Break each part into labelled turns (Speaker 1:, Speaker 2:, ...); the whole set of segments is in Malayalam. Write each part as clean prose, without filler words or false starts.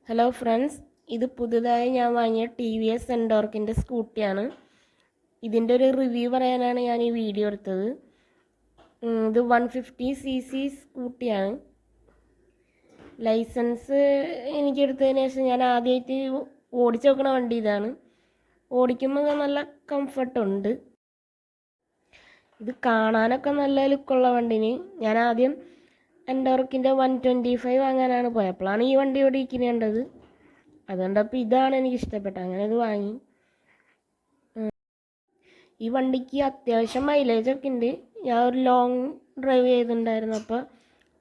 Speaker 1: ഹലോ ഫ്രണ്ട്സ്, ഇത് പുതുതായി ഞാൻ വാങ്ങിയ TVS എൻഡോർക്കിൻ്റെ സ്കൂട്ടിയാണ്. ഇതിൻ്റെ ഒരു റിവ്യൂ പറയാനാണ് ഞാൻ ഈ വീഡിയോ എടുത്തത്. ഇത് 150cc സ്കൂട്ടിയാണ്. ലൈസൻസ് എനിക്കെടുത്തതിന് ശേഷം ഞാൻ ആദ്യമായിട്ട് ഓടിച്ചു നോക്കണ വണ്ടി ഇതാണ്. ഓടിക്കുമ്പോൾ നല്ല കംഫർട്ടുണ്ട്. ഇത് കാണാനൊക്കെ നല്ല ലുക്കുള്ള വണ്ടിന്. ഞാൻ ആദ്യം എൻഡോർക്കിൻ്റെ 125 വാങ്ങാനാണ് പോയപ്പോഴാണ് ഈ വണ്ടി ഓടിക്കുന്നത്. അതുകൊണ്ടപ്പോൾ ഇതാണ് എനിക്ക് ഇഷ്ടപ്പെട്ടത്, അങ്ങനെ ഇത് വാങ്ങി. ഈ വണ്ടിക്ക് അത്യാവശ്യം മൈലേജൊക്കെ ഉണ്ട്. ഞാൻ ഒരു ലോങ് ഡ്രൈവ് ചെയ്തിട്ടുണ്ടായിരുന്നു, അപ്പോൾ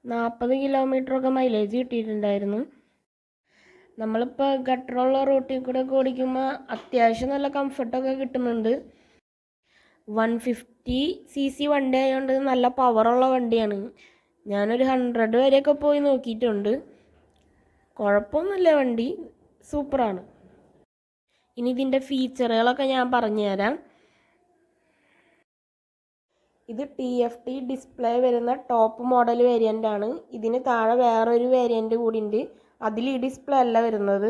Speaker 1: 40 കിലോമീറ്ററൊക്കെ മൈലേജ് കിട്ടിയിട്ടുണ്ടായിരുന്നു. നമ്മളിപ്പോൾ ഗട്ടറുള്ള റൂട്ടിൽ കൂടെ ഒക്കെ ഓടിക്കുമ്പോൾ അത്യാവശ്യം നല്ല കംഫർട്ടൊക്കെ കിട്ടുന്നുണ്ട്. 150cc വണ്ടി ആയതുകൊണ്ട് നല്ല പവറുള്ള വണ്ടിയാണ്. ഞാനൊരു 100 വരെയൊക്കെ പോയി നോക്കിയിട്ടുണ്ട്. കുഴപ്പമൊന്നുമില്ല, വണ്ടി സൂപ്പറാണ്. ഇനി ഇതിൻ്റെ ഫീച്ചറുകളൊക്കെ ഞാൻ പറഞ്ഞുതരാം. ഇത് TFT ഡിസ്പ്ലേ വരുന്ന ടോപ്പ് മോഡൽ വേരിയൻ്റ് ആണ്. ഇതിന് താഴെ വേറൊരു വേരിയൻ്റ് കൂടി ഉണ്ട്, അതിൽ ഈ ഡിസ്പ്ലേ അല്ല വരുന്നത്.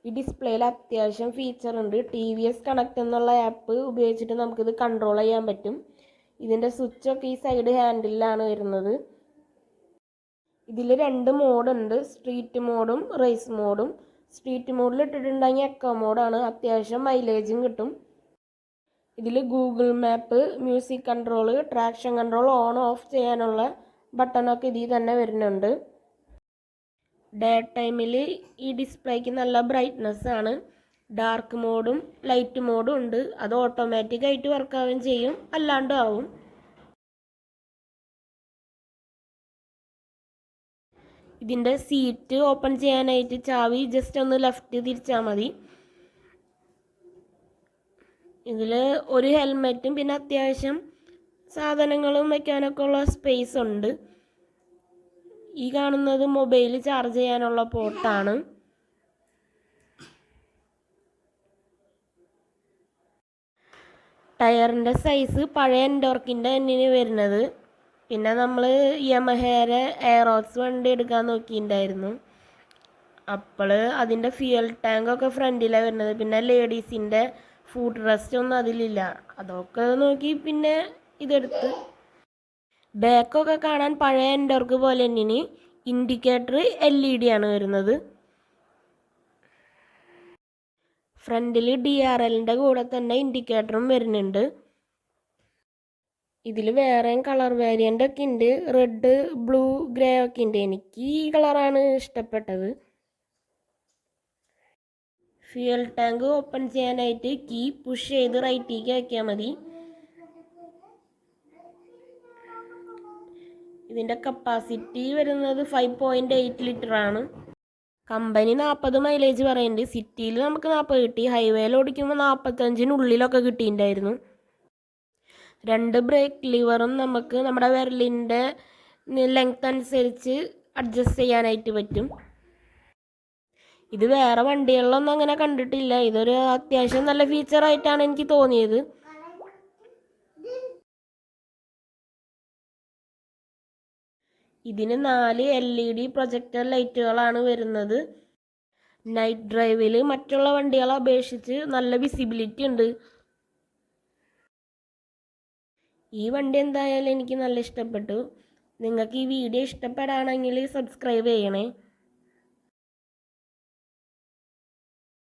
Speaker 1: ഈ ഡിസ്പ്ലേയിൽ അത്യാവശ്യം ഫീച്ചർ ഉണ്ട്. TVS കണക്ട് എന്നുള്ള ആപ്പ് ഉപയോഗിച്ചിട്ട് നമുക്കിത് കൺട്രോൾ ചെയ്യാൻ പറ്റും. ഇതിൻ്റെ സ്വിച്ചൊക്കെ ഈ സൈഡ് ഹാൻഡിലാണ് വരുന്നത്. ഇതിൽ 2 മോഡുണ്ട്, സ്ട്രീറ്റ് മോഡും റേസ് മോഡും. സ്ട്രീറ്റ് മോഡിൽ ഇട്ടിട്ടുണ്ടെങ്കിൽ എക്കോ മോഡാണ്, അത്യാവശ്യം മൈലേജും കിട്ടും. ഇതിൽ Google map, music control, traction control on of ചെയ്യാനുള്ള ബട്ടണൊക്കെ ഇതിൽ തന്നെ വരുന്നുണ്ട്. ഡേ ടൈമിൽ ഈ ഡിസ്പ്ലേക്ക് നല്ല ബ്രൈറ്റ്നസ് ആണ്. ഡാർക്ക് മോഡും ലൈറ്റ് മോഡും ഉണ്ട്. അത് ഓട്ടോമാറ്റിക്കായിട്ട് വർക്കാവുകയും ചെയ്യും, അല്ലാണ്ടും ആവും. ഇതിൻ്റെ സീറ്റ് ഓപ്പൺ ചെയ്യാനായിട്ട് ചാവി ജസ്റ്റ് ഒന്ന് ലെഫ്റ്റ് തിരിച്ചാൽ മതി. ഇതിൽ ഒരു ഹെൽമെറ്റും പിന്നെ അത്യാവശ്യം സാധനങ്ങളും വയ്ക്കാനൊക്കെ ഉള്ള സ്പേസ് ഉണ്ട്. ഈ കാണുന്നത് മൊബൈൽ ചാർജ് ചെയ്യാനുള്ള പോർട്ടാണ്. ടയറിൻ്റെ സൈസ് പഴയ എൻഡോർക്കിൻ്റെ തന്നെയാണ് വരുന്നത്. പിന്നെ നമ്മൾ യമഹേരെ എയറോക്സ് വണ്ടി എടുക്കാൻ നോക്കിയിട്ടുണ്ടായിരുന്നു. അപ്പോൾ അതിൻ്റെ ഫ്യൂൽ ടാങ്കൊക്കെ ഫ്രണ്ടിലാണ് വരുന്നത്. പിന്നെ ലേഡീസിൻ്റെ ഫുഡ് റെസ്റ്റ് ഒന്നും അതിലില്ല. അതൊക്കെ നോക്കി പിന്നെ ഇതെടുത്ത്. ബാക്കൊക്കെ കാണാൻ പഴയ എൻഡോർക്ക് പോലെ തന്നെയാണ്. ഇൻഡിക്കേറ്റർ LED ആണ് വരുന്നത്. ഫ്രണ്ടിൽ DRLൻ്റെ കൂടെ തന്നെ ഇൻഡിക്കേറ്ററും വരുന്നുണ്ട്. ഇതിൽ വേറെയും കളർ വേരിയൻ്റ് ഒക്കെ ഉണ്ട്, റെഡ്, ബ്ലൂ, ഗ്രേ ഒക്കെ ഉണ്ട്. എനിക്ക് ഈ കളറാണ് ഇഷ്ടപ്പെട്ടത്. ഫ്യൂൽ ടാങ്ക് ഓപ്പൺ ചെയ്യാനായിട്ട് കീ പുഷ് ചെയ്ത് റൈറ്റിലേക്ക് വയ്ക്കാൻ മതി. ഇതിൻ്റെ കപ്പാസിറ്റി വരുന്നത് 5.8 ലിറ്റർ ആണ്. കമ്പനി 40 മൈലേജ് പറയുന്നുണ്ട്. സിറ്റിയിൽ നമുക്ക് 40 കിട്ടി, ഹൈവേയിൽ ഓടിക്കുമ്പോൾ 45-നുള്ളിലൊക്കെ കിട്ടിയിട്ടുണ്ടായിരുന്നു. 2 ബ്രേക്ക് ലിവറും നമുക്ക് നമ്മുടെ വിരലിൻ്റെ ലെങ്ത് അനുസരിച്ച് അഡ്ജസ്റ്റ് ചെയ്യാനായിട്ട് പറ്റും. ഇത് വേറെ വണ്ടികളിലൊന്നും അങ്ങനെ കണ്ടിട്ടില്ല. ഇതൊരു അത്യാവശ്യം നല്ല ഫീച്ചറായിട്ടാണ് എനിക്ക് തോന്നിയത്. ഇതിന് 4 LED പ്രൊജക്ടർ ലൈറ്റുകളാണ് വരുന്നത്. നൈറ്റ് ഡ്രൈവിൽ മറ്റുള്ള വണ്ടികളെ അപേക്ഷിച്ച് നല്ല വിസിബിലിറ്റി ഉണ്ട്. ഈ വണ്ടി എന്തായാലും എനിക്ക് നല്ല ഇഷ്ടപ്പെട്ടു. നിങ്ങൾക്ക് ഈ വീഡിയോ ഇഷ്ടപ്പെടുകയാണെങ്കിൽ സബ്സ്ക്രൈബ് ചെയ്യണേ.